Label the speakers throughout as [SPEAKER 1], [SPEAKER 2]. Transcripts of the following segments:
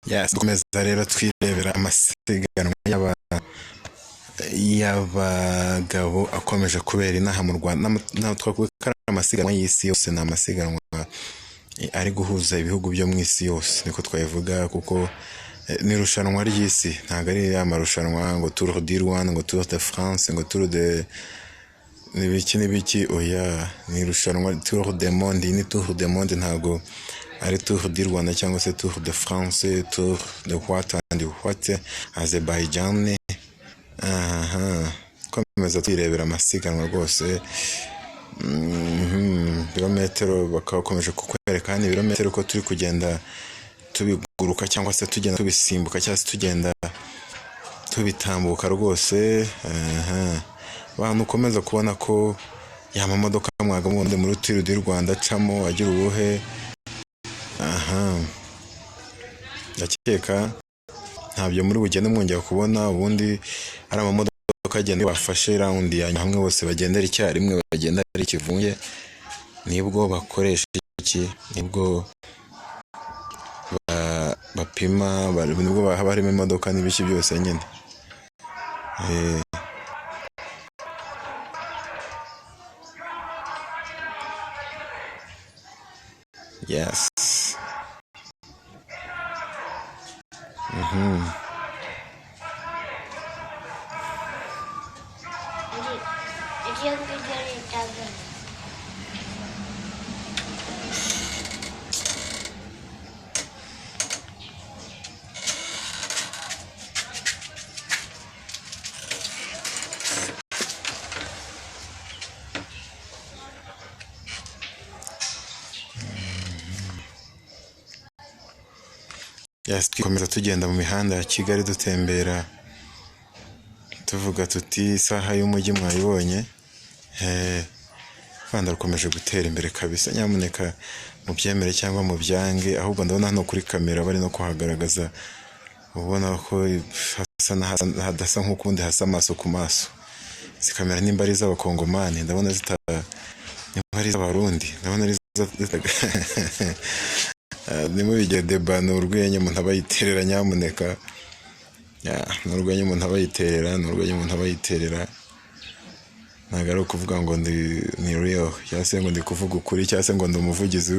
[SPEAKER 1] Yes, dukomeza rero twirebera amasiganwa y'abagabo akomeje kubera inaha mu Rwanda. Naho twakuye ko ari amasiganwa y'isi yose, ni amasiganwa ari guhuza ibihugu byo mu isi yose, niko twabivuga, kuko ni irushanwa ry'isi, ntabwo ari amarushanwa ngo Tour du Rwanda, ngo Tour de France, ngo Tour de n'ibiki. Oya, ni irushanwa Tour de Monde. Ni Tour de Monde, ntabwo ari Tour du Rwanda cyangwa se Tour de France, Tour de what and what, Azerbaijan. Komeza twirebera amasiganwa rwose. Ibirometero bakakomeje kukwereka ni ibirometero ko turi kugenda tubiguruka cyangwa se tugenda tubisimbuka cyangwa se tugenda tubitambuka rwose. Abantu ukomeza kubona ko yamamodoka mwagamundi muri Tour du Rwanda acamo agira ubuhe. Ndakeka ntabyo muri bugende mwongera kubona, ubundi ari amamodoka agenda bafashe round ya hamwe bose bagendera icyarimwe, bagenda ari ikivunge, nibwo bakoresha iki, nibwo bapima, nibwo haba harimo imodoka n'ibiki byose nyine. Yes. Yes, twikomeza tugenda mu mihanda ya Kigali dutembera, tuvuga tuti isaha y'umujyi mwayibonye. Rwanda rukomeje gutera imbere kabisa. Nyamuneka mu byemere cyangwa mu byange, ahubwo ndabona hano kuri kamera bari no kuhagaragaza, ubona ko hadasa nk'ukundi hasa amaso ku maso. Izi kamera nimba ari iz'abakongomani, ndabona nimba ari iz'abarundi, ndabona ari nimo bijya deba, ni urwenya umuntu aba yiterera. Nyamuneka ni urwenya umuntu aba yiterera, ntabwo ari ukuvuga ngo ni real cyangwa se ngo ndi kuvuga ukuri cyangwa se ngo ndi umuvugizi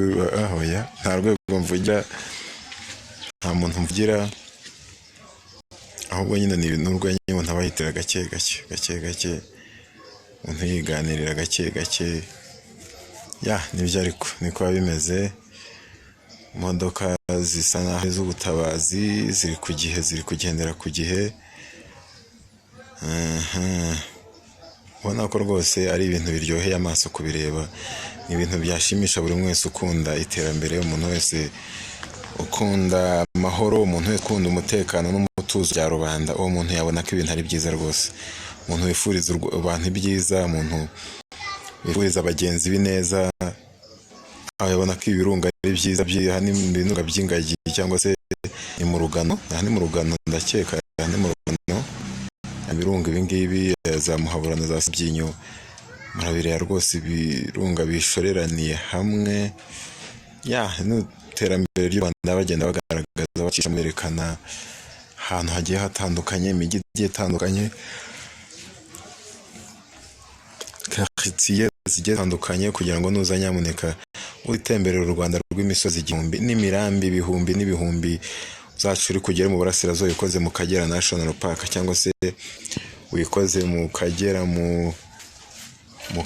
[SPEAKER 1] oya, nta rwego mvugira, nta muntu mvugira, ahubwo nyine ni urwenya umuntu aba yiterera gake gake, umuntu yiganirira gake gake. Nibyo, ariko niko biba bimeze. Imodoka zisa naho iz'ubutabazi, ziri ku gihe, ziri kugendera ku gihe. Ubona ko rwose ari ibintu biryoheye amaso kubireba, ni ibintu byashimisha buri wese ukunda iterambere, umuntu wese ukunda amahoro, umuntu wese ukunda umutekano n'umutuzo bya rubanda, uwo muntu yabona ko ibintu ari byiza rwose. Umuntu wifuriza abantu ibyiza, umuntu wifuriza abagenzi bineza, abona ko ibirunga ari byiza, n'ibinunga by'ingagi cyangwa se ni mu Rugano. Ni mu Rugano, ndakeka ni mu Rugano. Ibirunga ibingibi za Muhabura na za Sabyinyo, murabireba rwose, ibirunga bishoreraniye hamwe. N'iterambere ry'u Rwanda bagenda bagaragaza, bacisha berekana ahantu hagiye hatandukanye, imijyi igiye itandukanye, quartier zigiye zitandukanye, kugira ngo nuza nyamuneka utemberera u Rwanda rw'imisozi igihumbi n'imirambi ibihumbi n'ibihumbi zacu, uri kugera mu burasirazuba wikoze mu Kagera National Park, cyangwa se wikoze mu Kagera, mu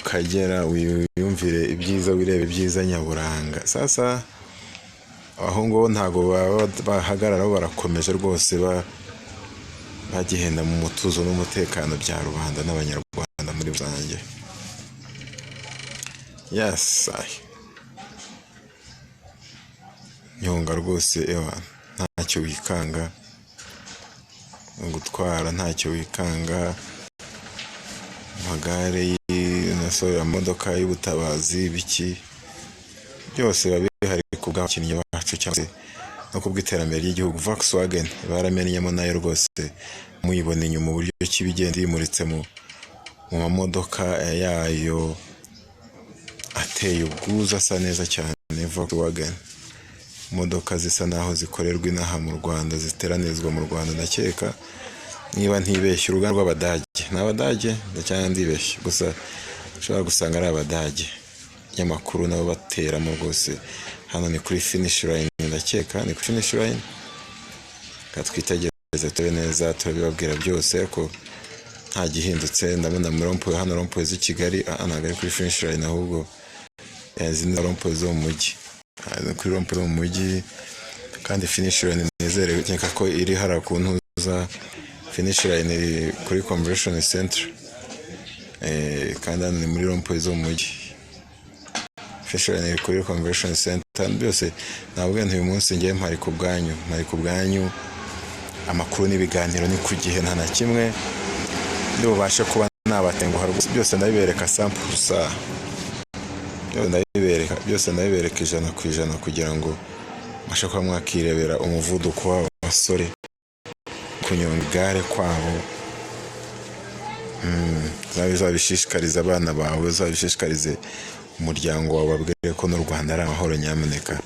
[SPEAKER 1] Kagera, wiyumvire ibyiza, wirebe ibyiza nyaburanga. Sasa aho ngo ntago bahagararaho, barakomeje rwose, bagihenda mu mutuzo n'umutekano bya rubanda n'abanyarwanda muri rusange. Yes, Nyonga rwose, ntacyo wikanga gutwara, ntacyo wikanga. Amagare amamodoka y'ubutabazi, biki byose biba bihari ku bw'abakinnyi bacu cyangwa se no ku bw'iterambere ry'igihugu. Volkswagen baramenyemo nayo rwose, muyibona inyuma uburyo kibigenda yimuritse mu mamodoka yayo ateye ubwuzu, asa neza cyane. Volkswagen imodoka zisa naho zikorerwa inaha mu Rwanda, ziteranirizwa mu Rwanda. Ndakeka niba ntibeshye uruganda rw'Abadage, ni Abadage cyangwa ndibeshye, gusa ushobora gusanga ari Abadage. Nyamakuru nabo bateramo rwose. Hano ni kuri finish line, ndakeka ni kuri finish line. Katwitegereze tube neza, turabibabwira byose ko nta gihindutse. Ndabona muri rompuwe hano, rompuwe z'i Kigali ntabwo ari kuri finish line, ahubwo zino rompuwe zo mu mujyi, kuri rompuwe zo mu mujyi. Kandi finish line nizerewe, nkeka ko iri hara ku ntuza. Finish line iri kuri convention center, kandi hano ni muri rompuwe zo mu mujyi. Finish line iri kuri convention center. Byose ntabwo uyu munsi ngiye mpari ku bwanyu, amakuru n'ibiganiro ni ku gihe, nta na kimwe ndibubashe kuba nabatenguha rwose. Byose ndabibereka sample sa, byose ndabibereka 100% kugira ngo mbashe kuba mwakirebera umuvuduko w'abo basore, kunyonga igare kwabo. Zabishishikariza abana bawe, zabishishikarize umuryango wawe, babwire ko n'u Rwanda ari amahoro. Nyamuneka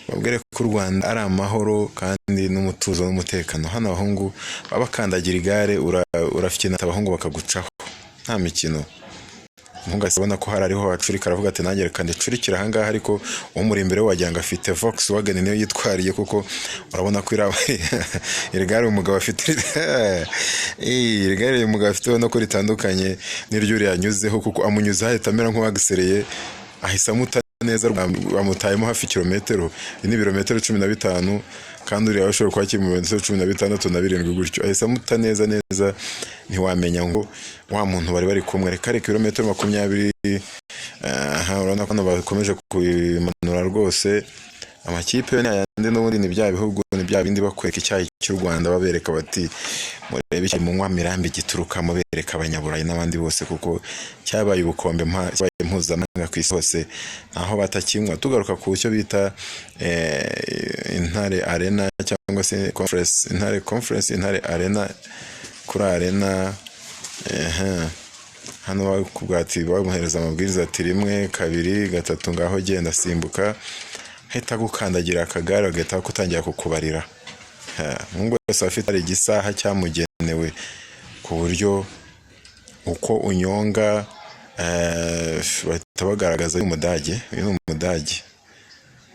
[SPEAKER 1] babwire ko u Rwanda ari amahoro kandi n'umutuzo n'umutekano. Hano abahungu babakandagira igare, urafite abahungu bakagucaho, nta mikino. Umuhungu asabona ko hari ariho wacurika, aravuga ati nanjye reka ndicurikira ahangaha, ariko umuri imbere wagira ngo afite Volkswagen niyo yitwariye, kuko urabona ko iri gare umugabo afite iri gare uyu mugabo afite no ko ritandukanye n'iryo yanyuzeho, kuko amunyuze ahita amera nk'uwagisereye, ahise amuta neza. Bamutayemo hafi kilometero, ni ibirometero 15, kandi uriya ashobora kuba kiri mu birometero 16 na 7 gutyo. Ahise amuta neza, ntiwamenya ngo wa muntu bari kumwe. Reka kilometero 20. Urabona ko bakomeje kumanura rwose. Amakipe yo n'ayandi n'ubundi ni bya bihugu, ni bya bindi bakweka icyayi cy'u Rwanda, babereka bati murebe iki mu Mirambi gituruka, mubereka Abanyaburayi n'abandi bose, kuko cyabaye ubukombe mpuzamahanga ku isi hose, naho batakinywa. Tugaruka ku cyo bita Intare Arena cyangwa se Intare Arena, kuri Arena hano bakubwati bamuhereza amabwiriza ati 1 2 3 ngaho genda simbuka, hita gukandagira akagare agahita kutangira kukubarira. Mungu wese afite igisaha cyamugenewe ku buryo uko unyonga bahita bagaragaza Umudage. Uyu ni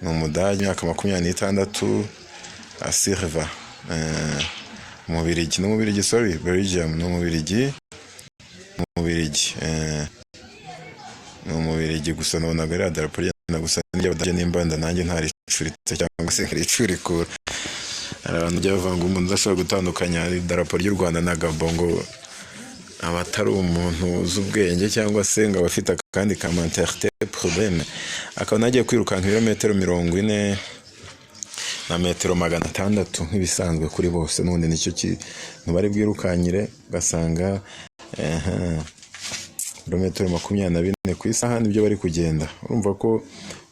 [SPEAKER 1] Umudage, imyaka 26, Silva. Umubirigi, sorry, Belgium, n'Umubirigi, gusa nabonaga ari adarapo ry'Abadage, gusa n'Abadage n'imbanda nanjye ntaricuritse cyangwa se nkaricurikura. Hari abantu byavanga umuntu udashobora gutandukanya idarapo ry'u Rwanda na Gabon, ngo abatari umuntu z'ubwenge cyangwa se ngo abafite akandi commentaire problème. Akaba nagiye kwirukanka ibirometero 40 na metero 600 nk'ibisanzwe kuri bose, n'ubundi nicyo kintu bari bwirukanyire, gasanga ibirometero 24 ku isaha nibyo bari kugenda. Urumva ko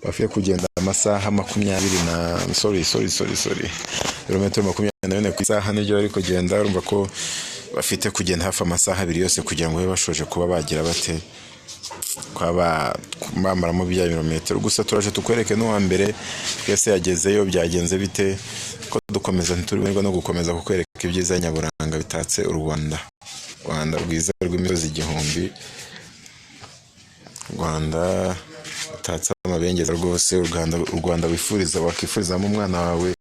[SPEAKER 1] bafite kugenda amasaha 20 na sorry ibirometero 24 ku isaha nibyo bari kugenda. Urumva ko bafite kugenda hafi amasaha 2 yose kugira ngo babe bashoje kuba bagira bate kwaba bamaramo bya birometero. Gusa turaje tukwereke no mbere twese yagezeyo byagenze bite, ko dukomeza ntituriwe no gukomeza kukwereka ibyiza nyaburanga bitatse u Rwanda rwiza rw'imisozi igihumbi, Rwanda bitatse amabengeza rwose. U Rwanda wakifurizamo umwana wawe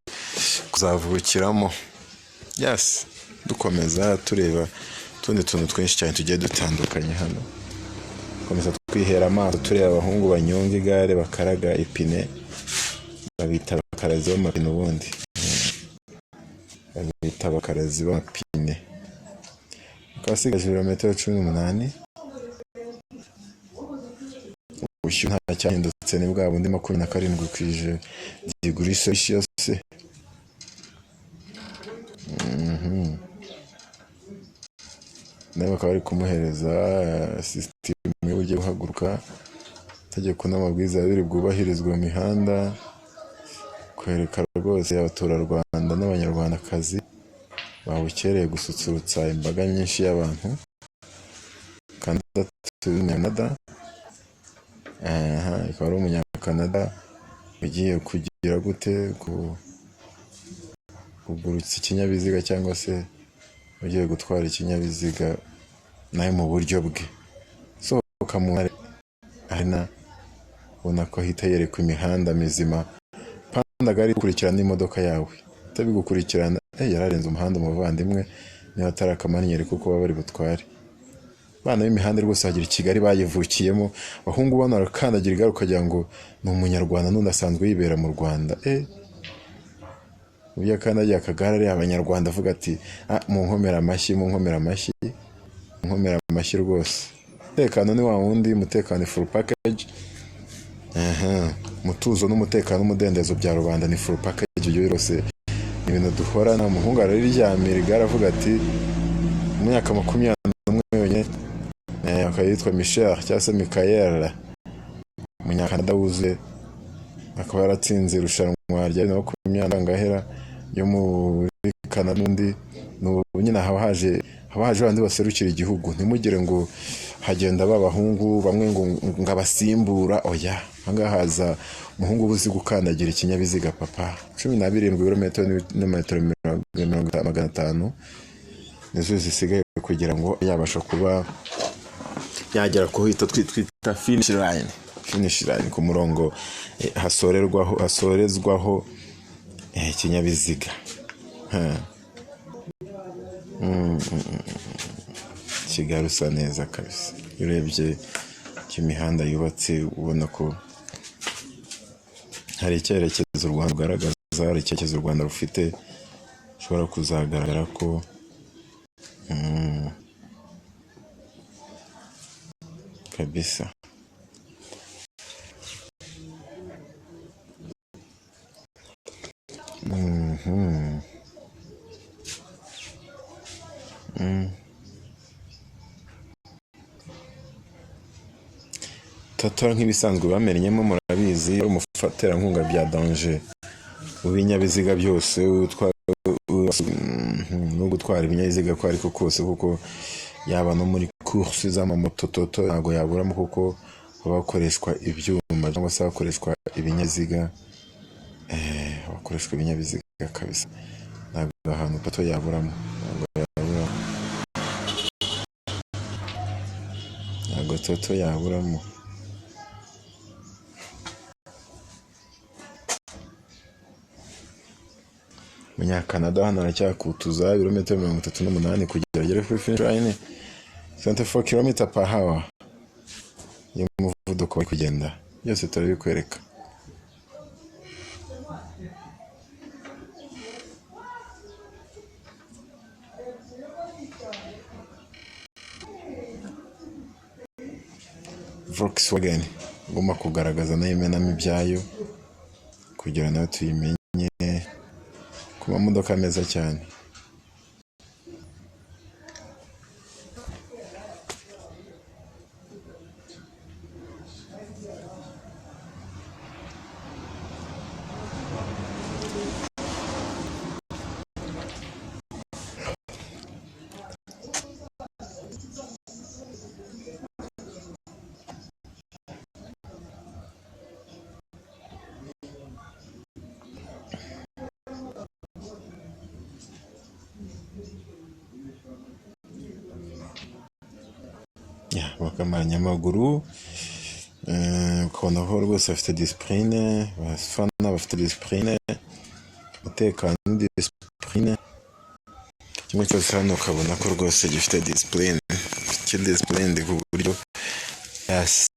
[SPEAKER 1] kuzavukiramo. Yes, dukomeza tureba tundi tuntu twinshi cyane tugiye dutandukanye hano. Komeza twihera amaso tureba abahungu banyonga igare bakaraga ipine, babita abakarazi b'amapine. Ubundi babita abakarazi b'amapine. Kasigaje ibirometero 18. Ubushyuhe nta cyahindutse, ni bwa bundi 27 kwije degrees Celsius. Nawe bakaba bari kumuhereza system y'uburyo guhaguruka, itegeko n'amabwiriza biri bwubahirizwe mu mihanda, kwereka rwose abaturarwanda n'abanyarwandakazi bawukereye gususurutsa imbaga nyinshi y'abantu. Canada, ikaba ari Umunyakanada, ugiye kugira gute kugurutsa ikinyabiziga cyangwa se ugiye gutwara ikinyabiziga nawe mu buryo bwe, sohoka mu arena ubona ko ahita yerekwa imihanda mizima, pandaga ari gukurikirana imodoka yawe itabigukurikirana yararenze umuhanda umuvandimwe, niba atari akamanyeri kuko baba bari butware. Bana b'imihanda rwose hagira i Kigali bayivukiyemo, abahungu bano barakandagira igare ukagira ngo ni umunyarwanda n'undi asanzwe yibera mu Rwanda. Uburyo akandagiye akagare ari abanyarwanda avuga ati mu nkomera amashyi rwose. Umutekano ni wa wundi, umutekano full package. Mutuzo n'umutekano n'umudendezo bya rubanda ni full package, ibyo rwose ni ibintu duhorana. Umuhungu araryamira igare avuga ati mu myaka 21 yonyine akayitwa Michel cyangwa se Michael, umunyakanada wuzuye, akaba yaratsinze irushanwa rya 20 ngahera yo muri Canada. N'undi nyine haba haje abandi baserukira igihugu, ntimugire ngo hagenda babahungu bamwe ngo ngabasimbura, oya, ahangaha haza umuhungu ubuzi gukandagira ikinyabiziga papa. 17 ibirometero n'imetero 500 nizo zisigaye kugira ngo yabasha kuba yagera ku hito twita finish line, ku murongo hasorezwaho ikinyabiziga. Kigali usa neza kabisa, urebye imihanda yubatse ubona ko hari icyerekezo u Rwanda rugaragaza, hari icyerekezo u Rwanda rufite, ushobora kuzagaragara ko kabisa. Tatora nk'ibisanzwe bamenyemo, murabizi umufaterankunga bya danger mu binyabiziga byose, no gutwara ibinyabiziga ko ariko kose, kuko yaba no muri course z'amamoto toto ntago yaburamo, kuko bakoreshwa ibyuma cyangwa se bakoreshwa ibinyabiziga, kabisa. Ntabwo ahantu toto yaburamo, ntabwo toto yaburamo. Umunyakanada hano aracyakutuza ibirometero 38 kugira agere kuri finish line, 24 km/h y'umuvuduko wo kugenda. Byose turabikwereka. Volkswagen ngomba kugaragaza nayo imenamo ibyayo kugira nayo tuyimenye, ku mamodoka meza cyane. Abanyamaguru ukabona ko rwose bafite discipline, abafana bafite discipline, umutekano ni discipline, kimwe cyose hano ukabona ko rwose gifite discipline, ku buryo yes.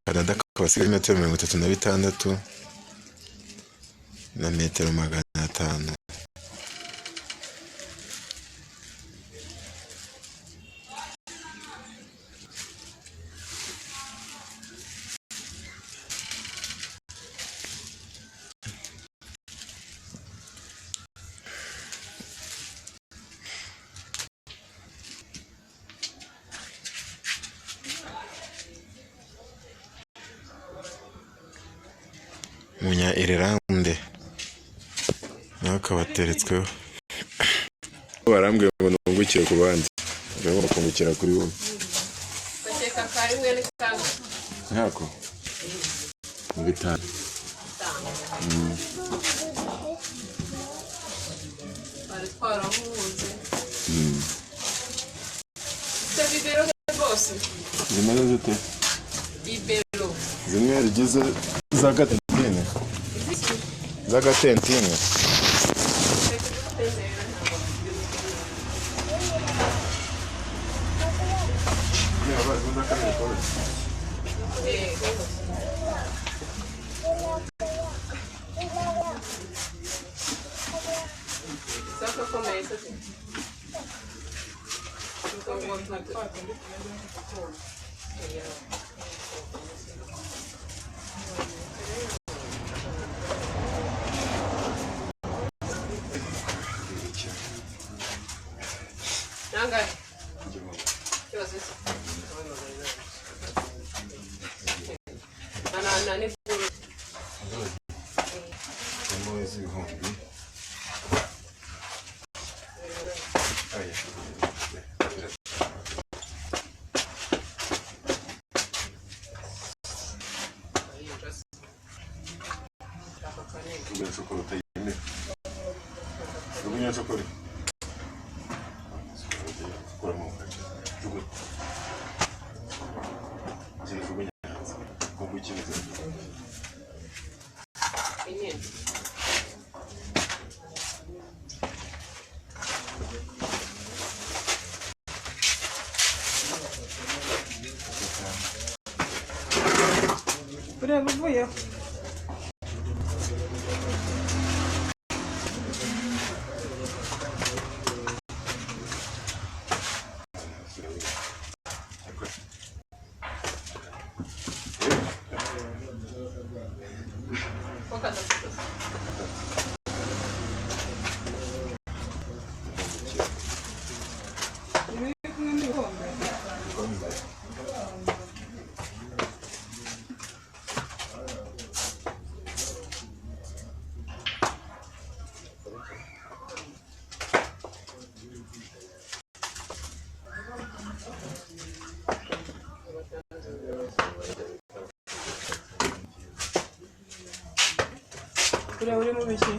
[SPEAKER 1] Canada kabasiga metero 36 na metero 500. Munya Irlande nawe akaba ateretsweho. Barambwiye ngo nungukire ku bandi, ngomba kungukira kuri wowe.
[SPEAKER 2] Bakeka kari mwe ni kanga.
[SPEAKER 1] Ntako. Mu bitanu.
[SPEAKER 2] Bari twarahuze. Se bibero bose.
[SPEAKER 1] Zimeze zite?
[SPEAKER 2] Bibero.
[SPEAKER 1] Zimwe zigize z'agatentine. Z'agatentine.
[SPEAKER 2] Saka começa assim. Nangai. Que vocês? Ana ni puro.
[SPEAKER 1] Como esse rompe. Aí. Tudo chocolate aí, né? Tudo minha chocolate. Por mão, tudo. Gente, tudo minha. Com muito
[SPEAKER 2] Prego voyeur. Kure uri mu biki?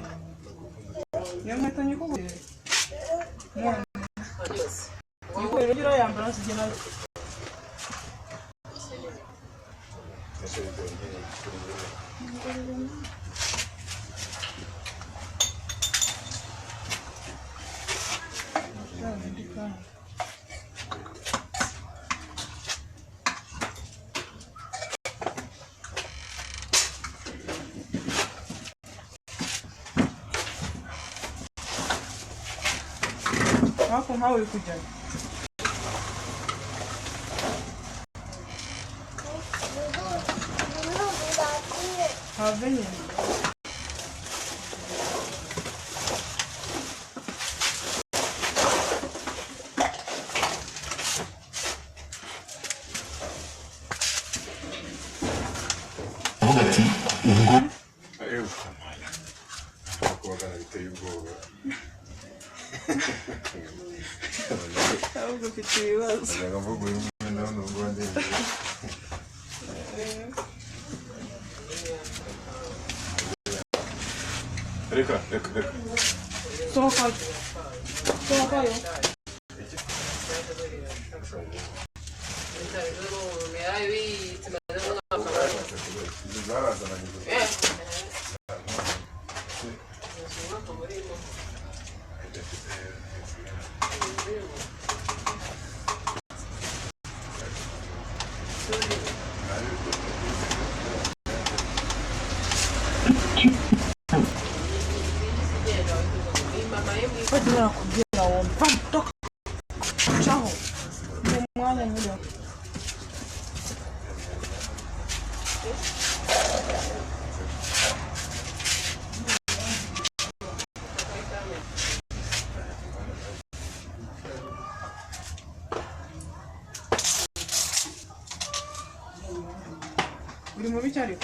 [SPEAKER 2] Niyo nkweto nyikugurira. None. Nyikugurira ugira yambara sigena. Hapo hapo ulikuja. Havenye.
[SPEAKER 1] Eu chamala. Agora biteye ubwoba.
[SPEAKER 2] Ahubwo ufite ibibazo.
[SPEAKER 1] Ndaga mvuga uyu mwana n'ubwo ndende. Reka.
[SPEAKER 2] Sohoka. Sohokayo. Pode lá kubwira uwo mpamtoka. Chaho. Ni mwana yule. Uri mu bicyari?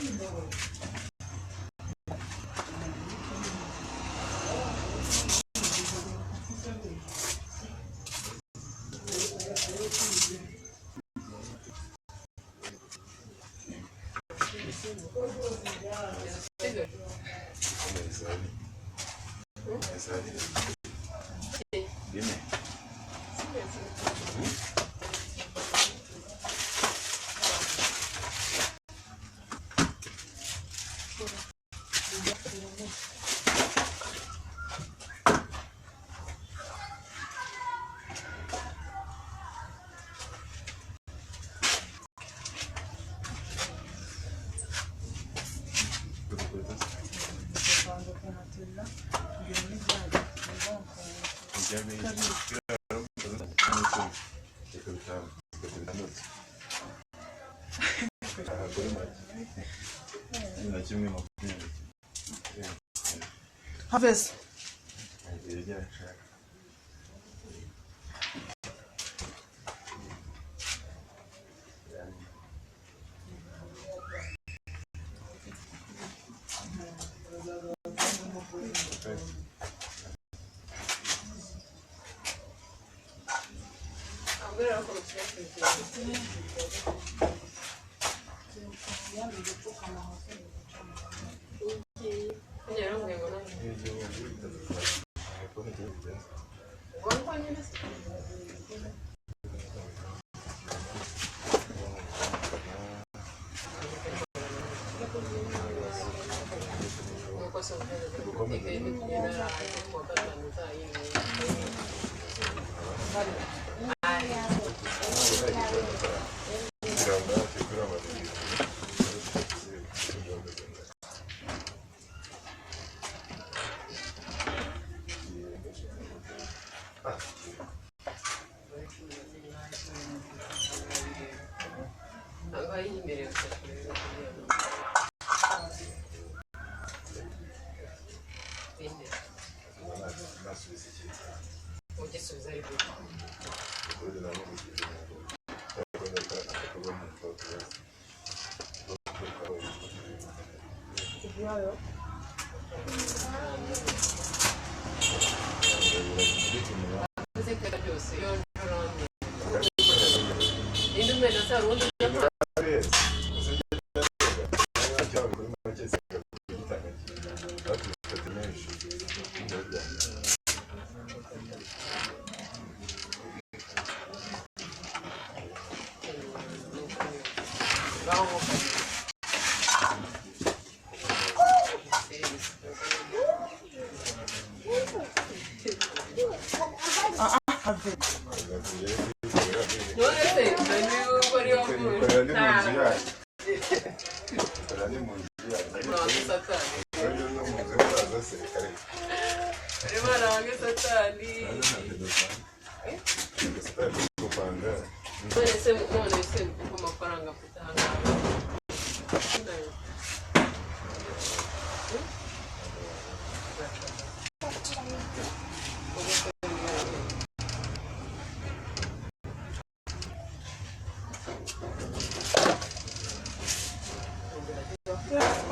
[SPEAKER 1] Dime.
[SPEAKER 2] Havesi.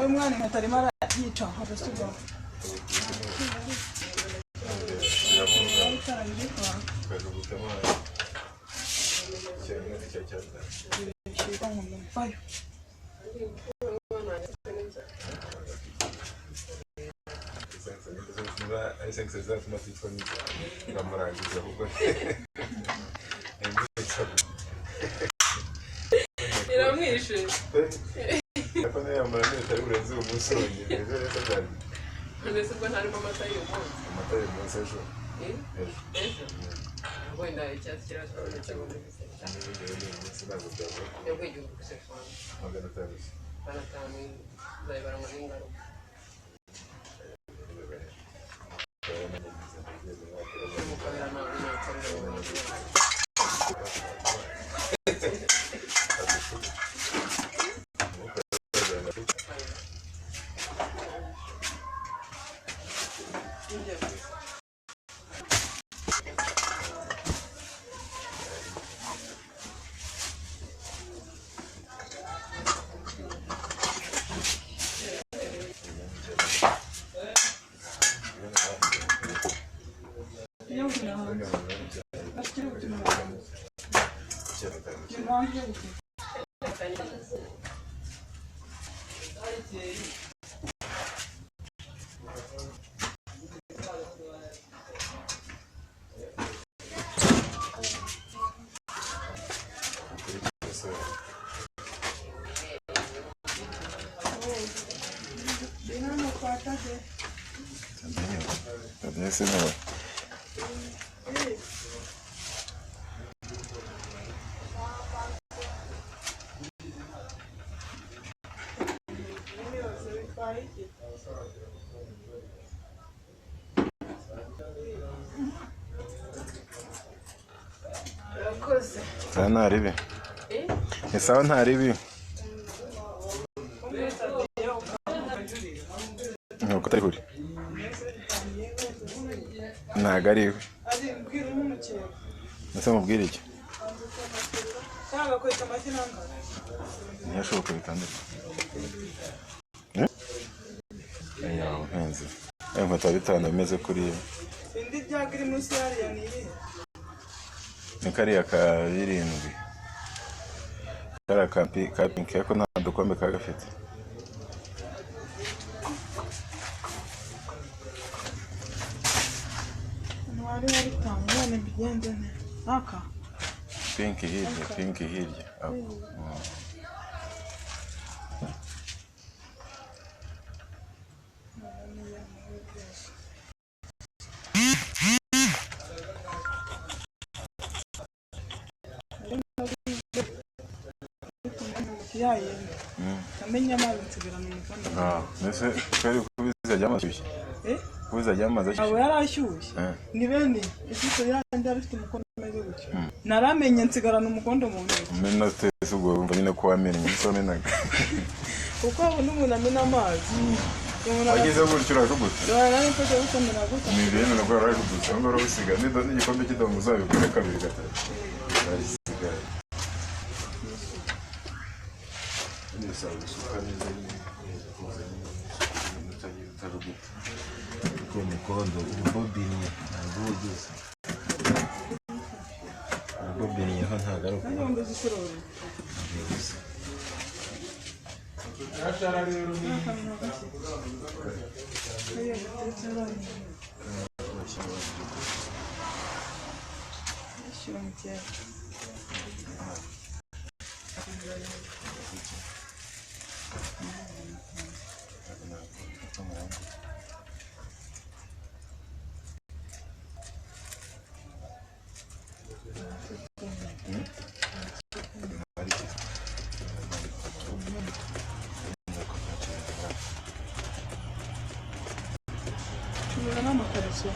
[SPEAKER 2] Oy mwana nkatarimo arayica havesi bwa.
[SPEAKER 3] Iramwishe.
[SPEAKER 1] Yapana yamara n'itari burenze umunsi wonyine ejo rero cyane.
[SPEAKER 3] Mbese ubwo ntarimo amata y'umunsi.
[SPEAKER 1] Amata y'umunsi ejo.
[SPEAKER 3] Ejo. Wenda icyatsi kirashobora cyangwa n'ibise. Yabwo igihugu kusefana.
[SPEAKER 1] Magana atanu.
[SPEAKER 3] Zayibarangwa n'ingaruka.
[SPEAKER 1] Ese no.
[SPEAKER 3] urakoze
[SPEAKER 1] Sawa nta ribi. Ni sawa nta ribi. Nuko atari kuri. Ntago ari we.
[SPEAKER 2] ari mbwira umukire
[SPEAKER 1] Ese mubwire iki?
[SPEAKER 2] cyangwa kwita amashyi nangana
[SPEAKER 1] Ntiyashoboka bitandatu. Yawe nkenze. Inkweto ya bitanu bimeze kuriya.
[SPEAKER 2] indi byaga iri munsi yariya ni irihe
[SPEAKER 1] Ni kariya ka birindwi. Kariya ka pinki ariko nta dukombe ka gafite.
[SPEAKER 2] ntwari wa bitanu none mbigenze nte aka
[SPEAKER 1] Pinki hirya. Aho.
[SPEAKER 2] yayenda namenye amazi nsigarana umukondo
[SPEAKER 1] Mbese twari kubiza ry'amashyushye. Kubiza ry'amazi
[SPEAKER 2] abo
[SPEAKER 1] ashyushye.
[SPEAKER 2] yari ashyushye ni bene ifite yandi yari ifite umukondo umeze gutyo naramenye nsigarana umukondo mu ntoki
[SPEAKER 1] Mena tese ubwo wumva nyine ko wamenye ese wamenaga.
[SPEAKER 2] kuko ubu n'umuntu amena amazi
[SPEAKER 1] Wageze gutyo urajuguta.
[SPEAKER 2] nari mfashe gukomera gutya
[SPEAKER 1] Ni ibintu nabwo urajuguta. Ngo urabisiga n'igikombe cy'idongo uzabikore kabiri gatatu. Urabisigaye. Nisaba gusuka neza
[SPEAKER 4] Ko mukondo ubobini ntabwo ugeze ubobini yaho ntabwo ari uko
[SPEAKER 2] ntabwo zisorora Tumena n'amakariso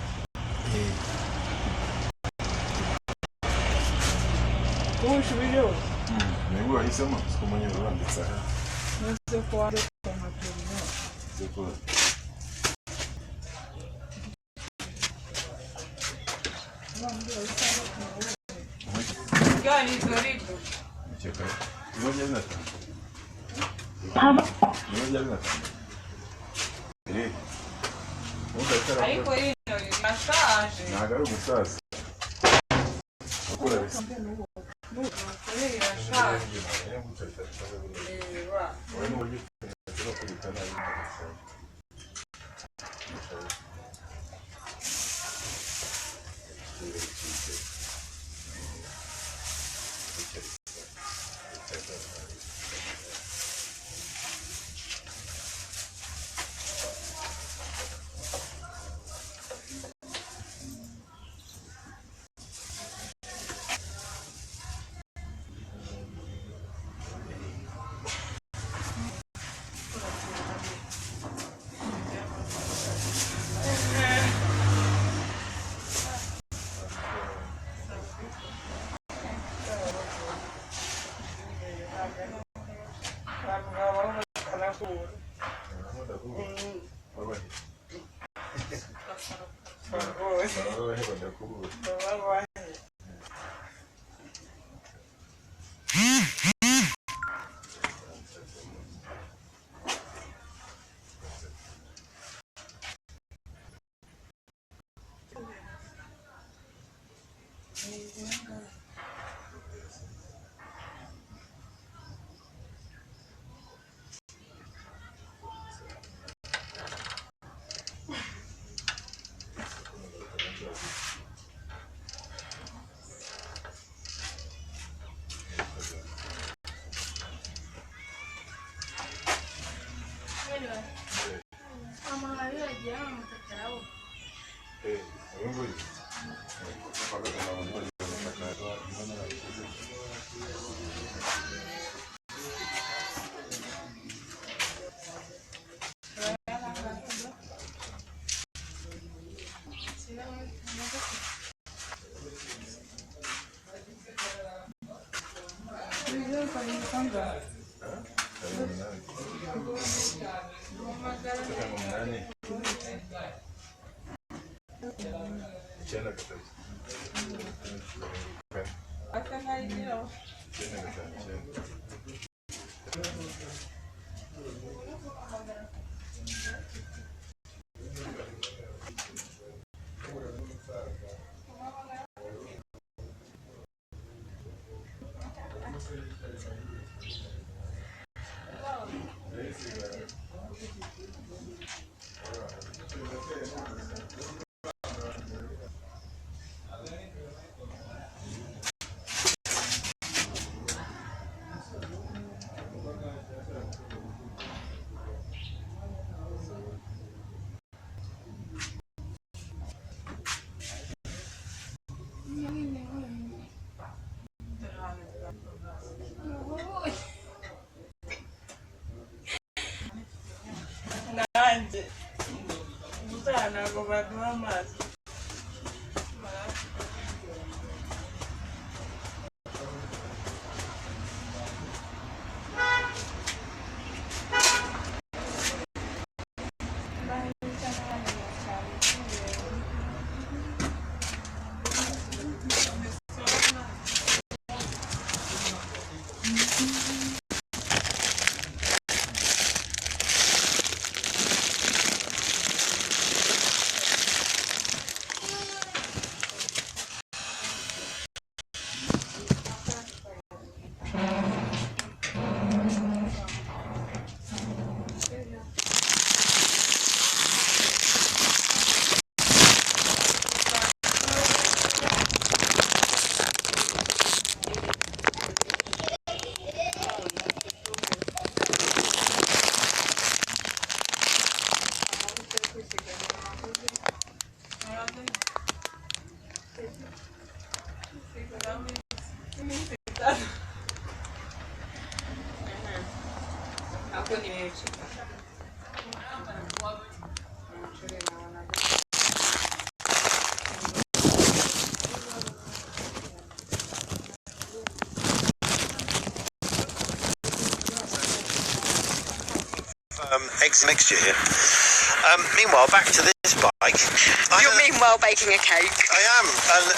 [SPEAKER 2] ubushi biryoshye
[SPEAKER 1] Niba wahisemo kumenya uranditse aha.
[SPEAKER 2] nese ko wari nka perezida
[SPEAKER 1] Siko
[SPEAKER 3] iganiro rito
[SPEAKER 1] Cheka. Ngoja binatanga. Ngoja binatanga.
[SPEAKER 3] ariko rino rirashaje
[SPEAKER 1] Ntabwo ari umusaza. Ukora bisa.
[SPEAKER 3] nukuri rirashaje reba nanjye ubutaha ntabwo baduha amazi.
[SPEAKER 5] Eggs mixture here. Meanwhile, back to this bike.
[SPEAKER 6] You're meanwhile baking a cake.
[SPEAKER 5] I am. And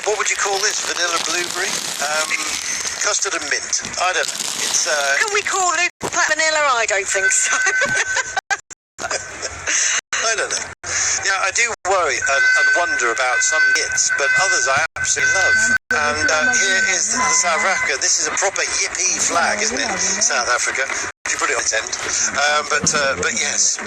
[SPEAKER 5] what would you call this? Vanilla blueberry? Custard and mint. I don't know. It's
[SPEAKER 6] Can we call it vanilla? I don't think so.
[SPEAKER 5] I don't know. Yeah, I do worry and wonder about some hits, but others I absolutely love. And here is the South Africa. This is a proper yippee flag, isn't it? South Africa. You put it on its end. But yes,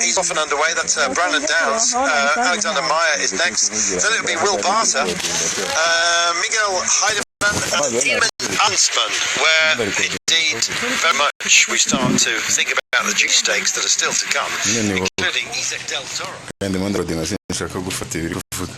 [SPEAKER 5] he's off and underway. That's Brandon Downs. Alexander Meyer is next. Then it'll be Will Barter, Miguel Heidemann, and Eamon Huntsman, where indeed very much we start to think about the G stakes that are still to come, including Isaac Del Toro.
[SPEAKER 1] kandi mu ndimo nshaka gufata ibiri kuvuga